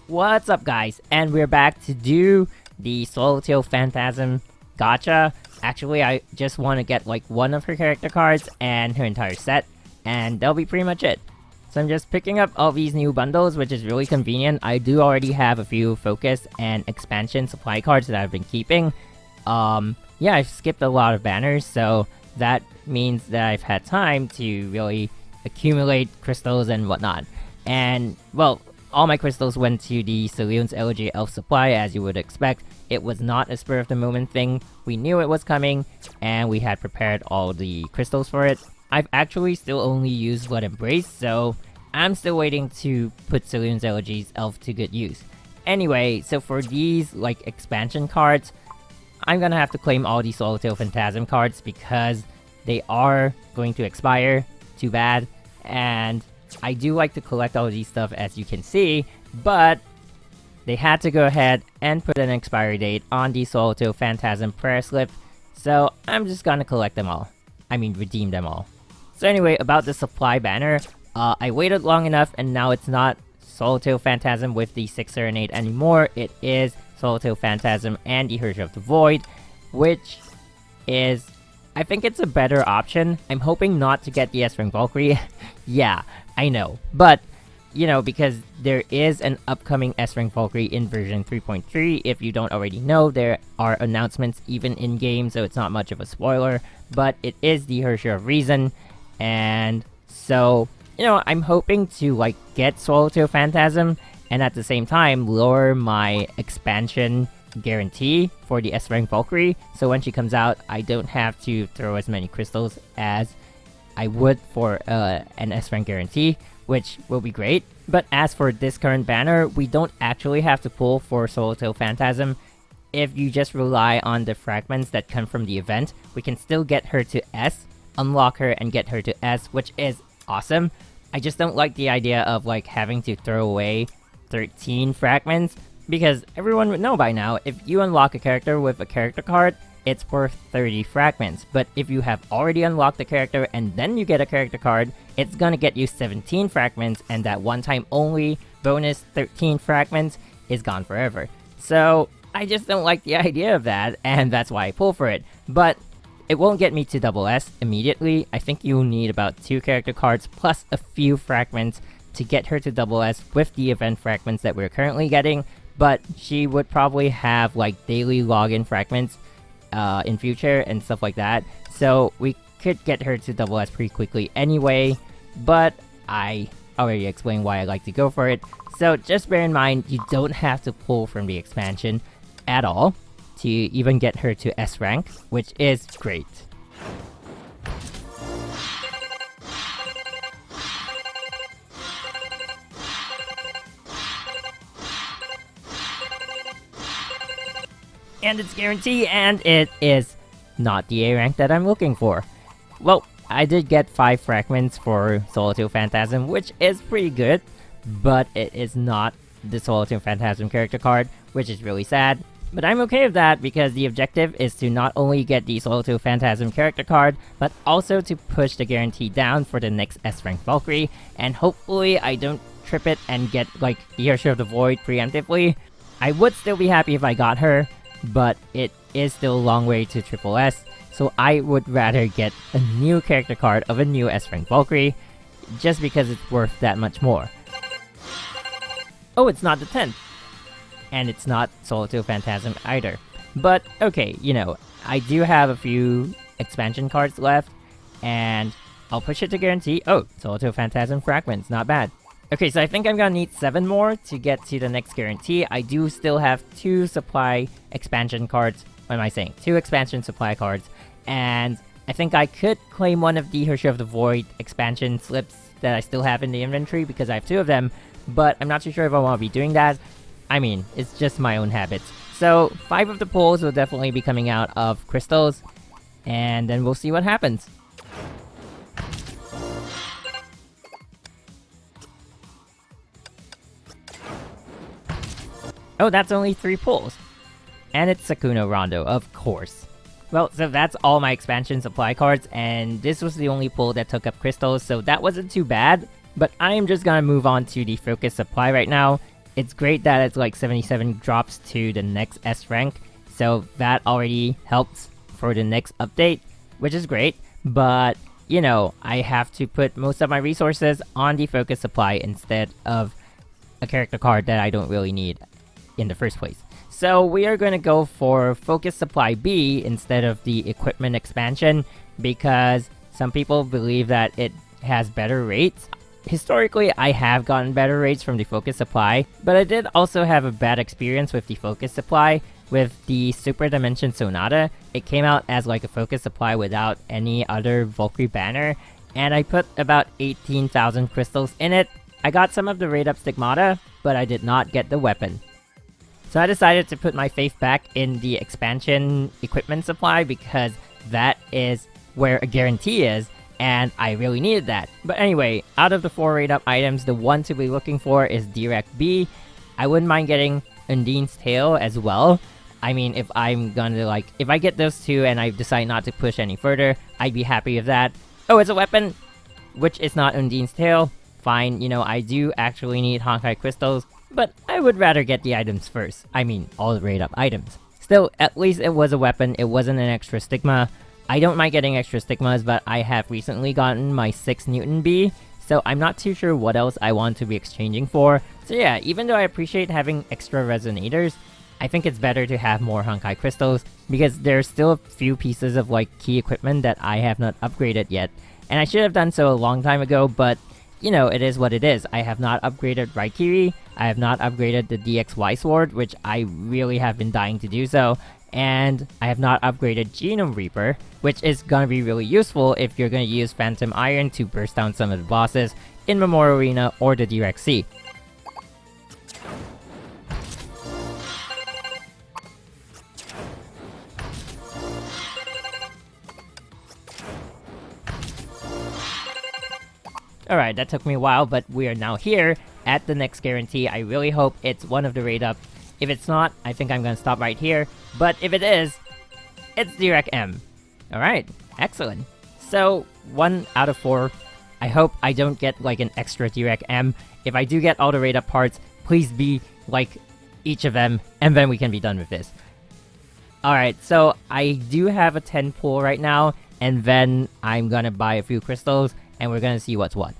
What's up guys, and we're back to do the Swallowtail Phantasm gacha. Actually, I just want to get like one of her character cards and her entire set, and that'll be pretty much it. So I'm just picking up all these new bundles, which is really convenient. I do already have a few focus and expansion supply cards that I've been keeping. Yeah, I've skipped a lot of banners, so that means that I've had time to really accumulate crystals and whatnot. And, well, all my crystals went to the Saloon's Elegy Elf Supply, as you would expect. It was not a spur-of-the-moment thing. We knew it was coming, and we had prepared all the crystals for it. I've actually still only used Blood Embrace, so I'm still waiting to put Saloon's Elegy's Elf to good use. Anyway, so for these, like, expansion cards, I'm gonna have to claim all the Swallowtail Phantasm cards because they are going to expire. Too bad. And I do like to collect all of these stuff, as you can see, but they had to go ahead and put an expiry date on the Swallowtail Phantasm prayer slip, so I'm just gonna collect them all. I mean, redeem them all. So anyway, about the supply banner, I waited long enough, and now it's not Swallowtail Phantasm with the 6 Serenade anymore. It is Swallowtail Phantasm and the Herrscher of the Void, which is, I think it's a better option. I'm hoping not to get the S-Rank Valkyrie. Yeah, I know. But, you know, because there is an upcoming S-Rank Valkyrie in version 3.3. If you don't already know, there are announcements even in-game, so it's not much of a spoiler. But it is the Herrscher of Reason. And so, you know, I'm hoping to, like, get Swallowtail Phantasm and at the same time lower my expansion guarantee for the S-Rank Valkyrie, so when she comes out, I don't have to throw as many crystals as I would for an S-Rank guarantee, which will be great. But as for this current banner, we don't actually have to pull for Swallowtail Phantasm. If you just rely on the fragments that come from the event, we can still get her to S, unlock her, and get her to S, which is awesome. I just don't like the idea of like having to throw away 13 fragments, because everyone would know by now, if you unlock a character with a character card, it's worth 30 fragments. But if you have already unlocked the character and then you get a character card, it's gonna get you 17 fragments, and that one time only bonus 13 fragments is gone forever. So I just don't like the idea of that, and that's why I pull for it. But it won't get me to double S immediately. I think you'll need about 2 character cards plus a few fragments to get her to double S with the event fragments that we're currently getting. But she would probably have like daily login fragments in future and stuff like that, so we could get her to double S pretty quickly anyway. But I already explained why I like to go for it, so just bear in mind you don't have to pull from the expansion at all to even get her to S rank, which is great. And it's guaranteed, and it is not the A rank that I'm looking for. Well, I did get 5 fragments for Swallowtail Phantasm, which is pretty good, but it is not the Swallowtail Phantasm character card, which is really sad. But I'm okay with that, because the objective is to not only get the Swallowtail Phantasm character card, but also to push the guarantee down for the next S-Rank Valkyrie, and hopefully I don't trip it and get like the Herrscher of the Void preemptively. I would still be happy if I got her, but it is still a long way to triple S, so I would rather get a new character card of a new S-Rank Valkyrie, just because it's worth that much more. Oh, it's not the 10th! And it's not Swallowtail Phantasm either. But, okay, you know, I do have a few expansion cards left, and I'll push it to guarantee. Oh, Swallowtail Phantasm fragments, not bad. Okay, so I think I'm gonna need 7 more to get to the next guarantee. I do still have 2 supply expansion cards. What am I saying? 2 expansion supply cards. And I think I could claim one of the Herrscher of the Void expansion slips that I still have in the inventory, because I have 2 of them. But I'm not too sure if I want to be doing that. I mean, it's just my own habits. So 5 of the pulls will definitely be coming out of crystals. And then we'll see what happens. Oh, that's only 3 pulls. And it's Sakuno Rondo, of course. Well, so that's all my expansion supply cards, and this was the only pull that took up crystals, so that wasn't too bad. But I am just gonna move on to the focus supply right now, It's great that it's like 77 drops to the next S rank, so that already helps for the next update, which is great, but you know, I have to put most of my resources on the focus supply instead of a character card that I don't really need in the first place. So we are going to go for focus supply B instead of the equipment expansion because some people believe that it has better rates. Historically, I have gotten better rates from the focus supply, but I did also have a bad experience with the focus supply. With the Super Dimension Sonata, it came out as like a focus supply without any other Valkyrie banner, and I put about 18,000 crystals in it. I got some of the raid Up Stigmata, but I did not get the weapon. So I decided to put my faith back in the expansion equipment supply because that is where a guarantee is, and I really needed that. But anyway, out of the 4 raid up items, the one to be looking for is Dirac B. I wouldn't mind getting Undine's tail as well. I mean, if I'm gonna if I get those two and I decide not to push any further, I'd be happy with that. Oh, it's a weapon, which is not Undine's tail. Fine, you know, I do actually need Honkai crystals, but I would rather get the items first. I mean, all the raid up items. Still, at least it was a weapon, it wasn't an extra stigma. I don't mind getting extra stigmas, but I have recently gotten my 6 Newton B, so I'm not too sure what else I want to be exchanging for. So yeah, even though I appreciate having extra resonators, I think it's better to have more Honkai crystals, because there's still a few pieces of key equipment that I have not upgraded yet. And I should have done so a long time ago, but you know, it is what it is. I have not upgraded Valkyrie, I have not upgraded the DXY sword, which I really have been dying to do so, and I have not upgraded Genome Reaper, which is gonna be really useful if you're gonna use Phantom Iron to burst down some of the bosses in Memorial Arena or the Dirac C. Alright, that took me a while, but we are now here at the next guarantee. I really hope it's one of the raid up. If it's not, I think I'm gonna stop right here. But if it is, it's Dirac M. Alright, excellent. So, 1 out of 4. I hope I don't get an extra Dirac M. If I do get all the raid up parts, please be each of them, and then we can be done with this. Alright, so I do have a 10 pool right now, and then I'm gonna buy a few crystals, and we're gonna see what's what.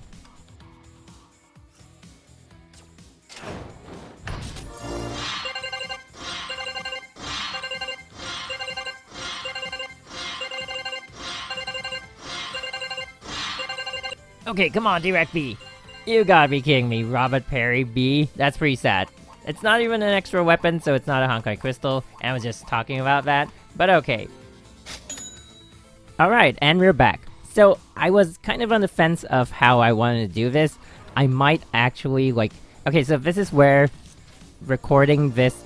Okay, come on, Dirac B. You gotta be kidding me, Robert Peary B. That's pretty sad. It's not even an extra weapon, so it's not a Honkai crystal, and I was just talking about that, but okay. Alright, and we're back. So, I was kind of on the fence of how I wanted to do this. I might actually, okay, so this is where recording this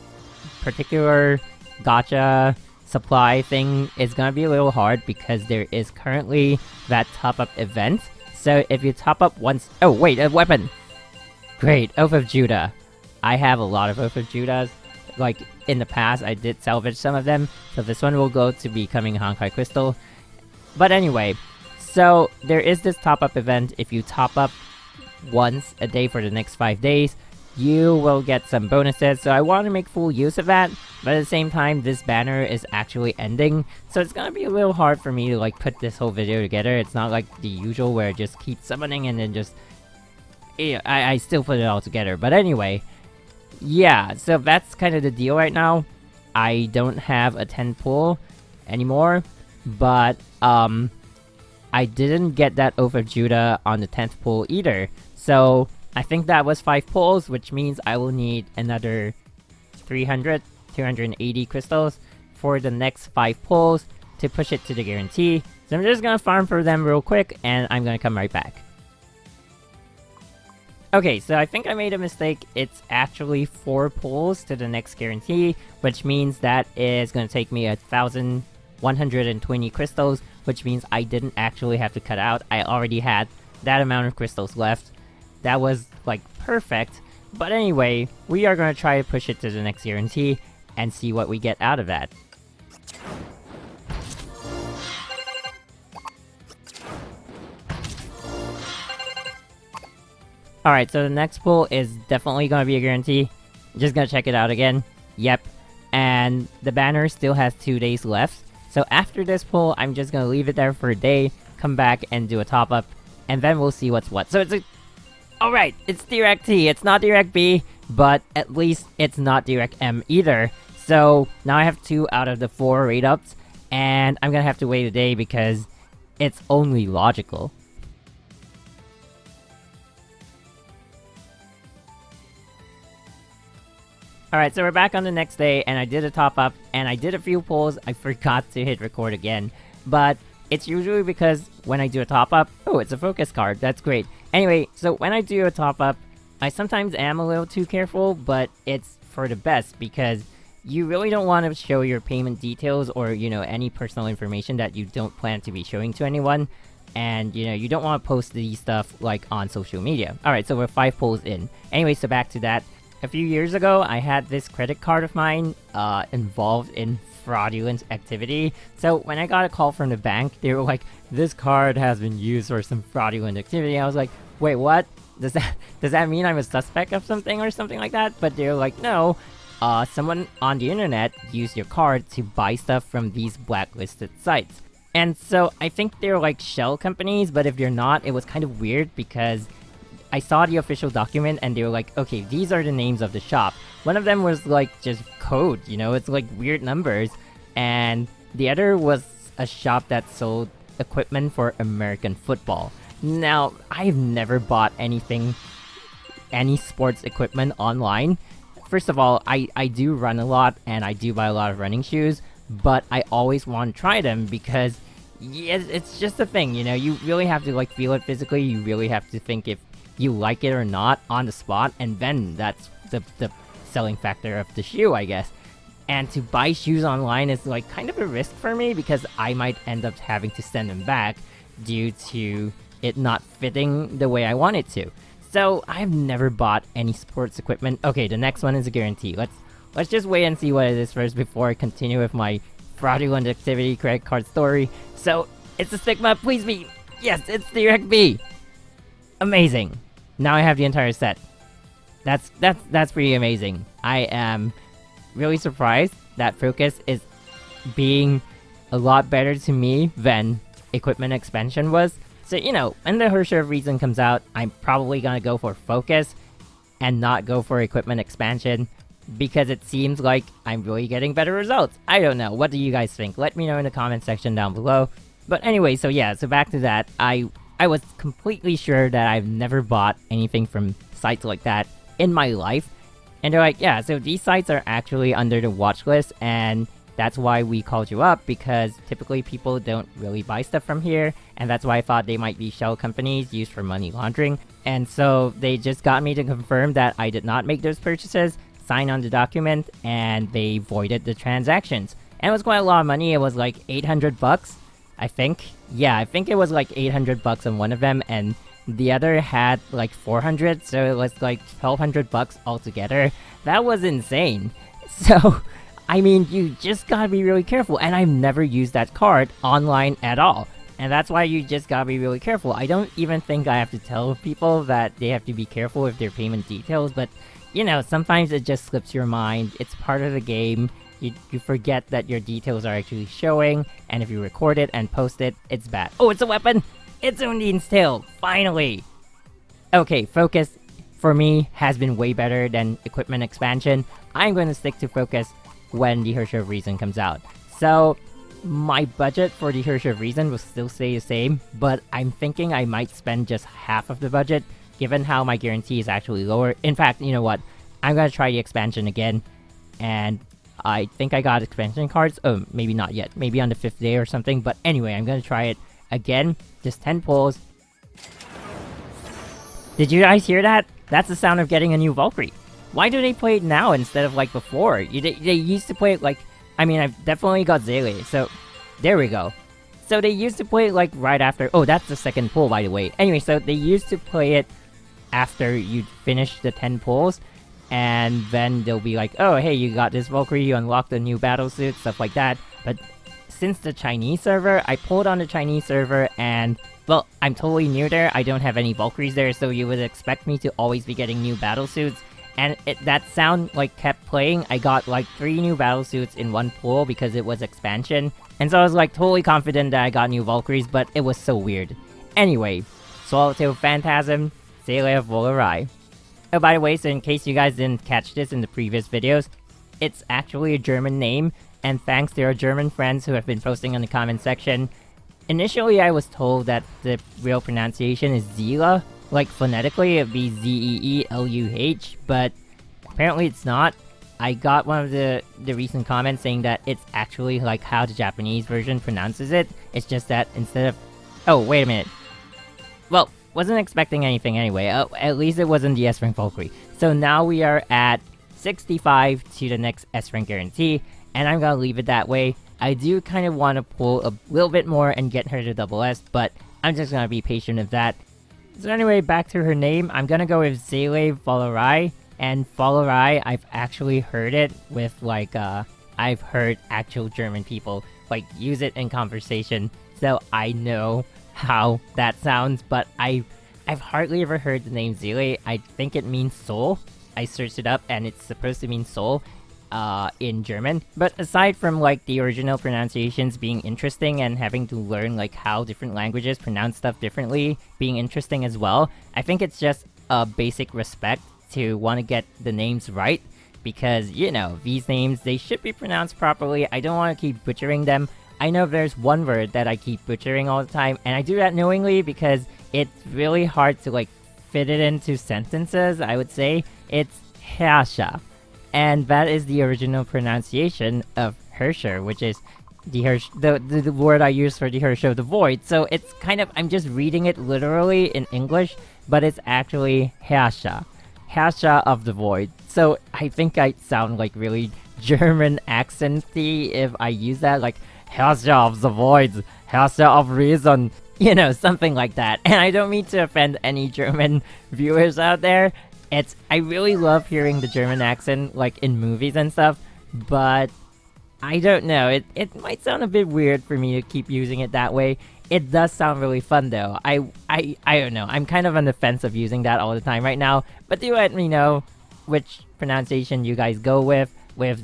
particular gacha supply thing is gonna be a little hard because there is currently that top-up event. So, if you top up once— oh, wait, a weapon! Great, Oath of Judah. I have a lot of Oath of Judahs. In the past, I did salvage some of them, so this one will go to becoming a Honkai Crystal. But anyway, so there is this top-up event. If you top up once a day for the next 5 days, you will get some bonuses, so I want to make full use of that, but at the same time, this banner is actually ending, so it's gonna be a little hard for me to put this whole video together. It's not like the usual where it just keeps summoning and then just— I still put it all together, but anyway, yeah, so that's kind of the deal right now. I don't have a 10 pull anymore, but I didn't get that Oath of Judah on the 10th pull either, so I think that was 5 pulls, which means I will need another 280 crystals for the next 5 pulls to push it to the guarantee. So I'm just gonna farm for them real quick, and I'm gonna come right back. Okay, so I think I made a mistake. It's actually 4 pulls to the next guarantee, which means that is gonna take me 1,120 crystals, which means I didn't actually have to cut out. I already had that amount of crystals left. That was, perfect. But anyway, we are gonna try to push it to the next guarantee and see what we get out of that. Alright, so the next pull is definitely gonna be a guarantee. Just gonna check it out again. Yep. And the banner still has 2 days left. So after this pull, I'm just gonna leave it there for a day, come back and do a top up, and then we'll see what's what. So it's a... Alright, it's Dirac T, it's not Dirac B, but at least it's not Dirac M either. So now I have 2 out of the 4 rate ups, and I'm gonna have to wait a day because it's only logical. Alright, so we're back on the next day, and I did a top up, and I did a few pulls. I forgot to hit record again, but it's usually because when I do a top up, oh, it's a focus card, that's great. Anyway, so when I do a top up, I sometimes am a little too careful, but it's for the best, because you really don't want to show your payment details or, you know, any personal information that you don't plan to be showing to anyone. And, you know, you don't want to post these stuff, like, on social media. Alright, so we're 5 pulls in. Anyway, so back to that. A few years ago, I had this credit card of mine involved in fraudulent activity. So when I got a call from the bank, they were like, this card has been used for some fraudulent activity. I was like, wait, what? Does that mean I'm a suspect of something or something like that? But they were like, no, someone on the internet used your card to buy stuff from these blacklisted sites. And so I think they're like shell companies, but if they're not, it was kind of weird because I saw the official document and they were like, okay, these are the names of the shop. One of them was like just code, you know, it's like weird numbers. And the other was a shop that sold equipment for American football. Now, I've never bought anything, any sports equipment online. First of all, I do run a lot and I do buy a lot of running shoes, but I always want to try them because yeah, it's just a thing, you know, you really have to like feel it physically, you really have to think if you like it or not on the spot, and then that's the selling factor of the shoe, I guess. And to buy shoes online is like kind of a risk for me because I might end up having to send them back due to it not fitting the way I want it to. So I've never bought any sports equipment. Okay, the next one is a guarantee. Let's just wait and see what it is first before I continue with my fraudulent activity credit card story. So it's a Stigma, please be. Yes, it's Dirac B. Amazing. Now I have the entire set. That's pretty amazing. I am really surprised that Focus is being a lot better to me than Equipment Expansion was. So, you know, when the Herrscher of Reason comes out, I'm probably gonna go for Focus and not go for Equipment Expansion because it seems like I'm really getting better results. I don't know. What do you guys think? Let me know in the comment section down below. But anyway, so yeah, so back to that. I was completely sure that I've never bought anything from sites like that in my life. And they're like, yeah, so these sites are actually under the watch list, and that's why we called you up, because typically people don't really buy stuff from here, and that's why I thought they might be shell companies used for money laundering. And so they just got me to confirm that I did not make those purchases, sign on the document, and they voided the transactions. And it was quite a lot of money. It was like 800 bucks. I think. Yeah, I think it was like 800 bucks on one of them, and the other had like 400, so it was like 1200 bucks altogether. That was insane. So, I mean, you just gotta be really careful, and I've never used that card online at all. And that's why you just gotta be really careful. I don't even think I have to tell people that they have to be careful with their payment details, but, you know, sometimes it just slips your mind. It's part of the game. You forget that your details are actually showing, and if you record it and post it, it's bad. Oh, it's a weapon! It's Undine's tail! Finally! Okay, Focus, for me, has been way better than Equipment Expansion. I'm going to stick to Focus when the Herrscher of Reason comes out. So, my budget for the Herrscher of Reason will still stay the same, but I'm thinking I might spend just half of the budget, given how my guarantee is actually lower. In fact, you know what? I'm gonna try the expansion again, and I think I got expansion cards. Oh, maybe not yet. Maybe on the 5th day or something. But anyway, I'm gonna try it again. Just 10 pulls. Did you guys hear that? That's the sound of getting a new Valkyrie. Why do they play it now instead of like before? They used to play it like... I mean, I've definitely got Seele, so... There we go. So they used to play it like right after... Oh, that's the second pull, by the way. Anyway, so they used to play it after you finish the 10 pulls. And then they'll be like, oh, hey, you got this Valkyrie, you unlocked a new battlesuit, stuff like that. But since the Chinese server, I pulled on the Chinese server, and, well, I'm totally new there. I don't have any Valkyries there, so you would expect me to always be getting new battlesuits. and that sound like kept playing. I got like 3 new battle suits in one pull because it was expansion, and so I was like totally confident that I got new Valkyries, but it was so weird. Anyway, Swallowtail Phantasm, Seele Valkyrie. Oh, by the way, so in case you guys didn't catch this in the previous videos, it's actually a German name, and thanks to our German friends who have been posting in the comment section. Initially, I was told that the real pronunciation is Seele, like phonetically it'd be Zeeluh, but apparently it's not. I got one of the recent comments saying that it's actually like how the Japanese version pronounces it. It's just that instead of... Oh, wait a minute. Well, wasn't expecting anything anyway. At least it wasn't the S-Rank Valkyrie. So now we are at 65 to the next S-Rank guarantee, and I'm gonna leave it that way. I do kind of want to pull a little bit more and get her to double S, but I'm just gonna be patient with that. So anyway, back to her name, I'm gonna go with Seele Valkyrie, and Valkyrie, I've actually heard it with like, I've heard actual German people like use it in conversation, so I know how that sounds, but I've hardly ever heard the name Seele. I think it means soul. I searched it up and it's supposed to mean soul in German. But aside from like the original pronunciations being interesting and having to learn like how different languages pronounce stuff differently being interesting as well, I think it's just a basic respect to want to get the names right, because, you know, these names, they should be pronounced properly. I don't want to keep butchering them. I know there's one word that I keep butchering all the time, and I do that knowingly because it's really hard to like fit it into sentences, I would say. It's Herrscher, and that is the original pronunciation of Herrscher, which is the word I use for the Herrscher of the Void. So it's kind of, I'm just reading it literally in English, but it's actually Herrscher. Herrscher of the Void. So I think I sound like really German accenty if I use that, like Herrscher of the Void, Herrscher of Reason, you know, something like that. And I don't mean to offend any German viewers out there. I really love hearing the German accent, like in movies and stuff, but I don't know, it might sound a bit weird for me to keep using it that way. It does sound really fun though. I don't know, I'm kind of on the fence of using that all the time right now, but do let me know which pronunciation you guys go with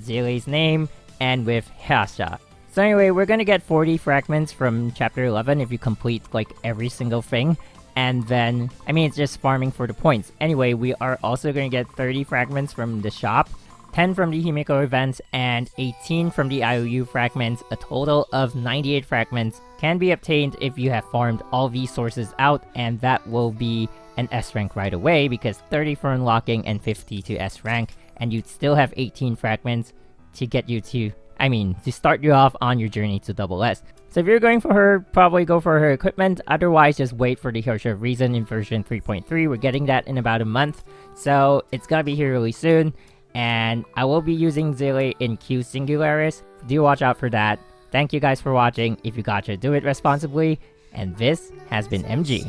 Seele's name and with Herrscher. So anyway, we're gonna get 40 fragments from chapter 11 if you complete like every single thing. And then, I mean, it's just farming for the points. Anyway, we are also gonna get 30 fragments from the shop, 10 from the Himiko events, and 18 from the IOU fragments. A total of 98 fragments can be obtained if you have farmed all these sources out, and that will be an S rank right away, because 30 for unlocking and 50 to S rank, and you'd still have 18 fragments to get you to, to start you off on your journey to double S. So if you're going for her, probably go for her equipment. Otherwise, just wait for the Herrscher of Reason in version 3.3. We're getting that in about a month, so it's gonna be here really soon. And I will be using Seele in Q Singularis. Do watch out for that. Thank you guys for watching. If you gotcha, do it responsibly. And this has been MG.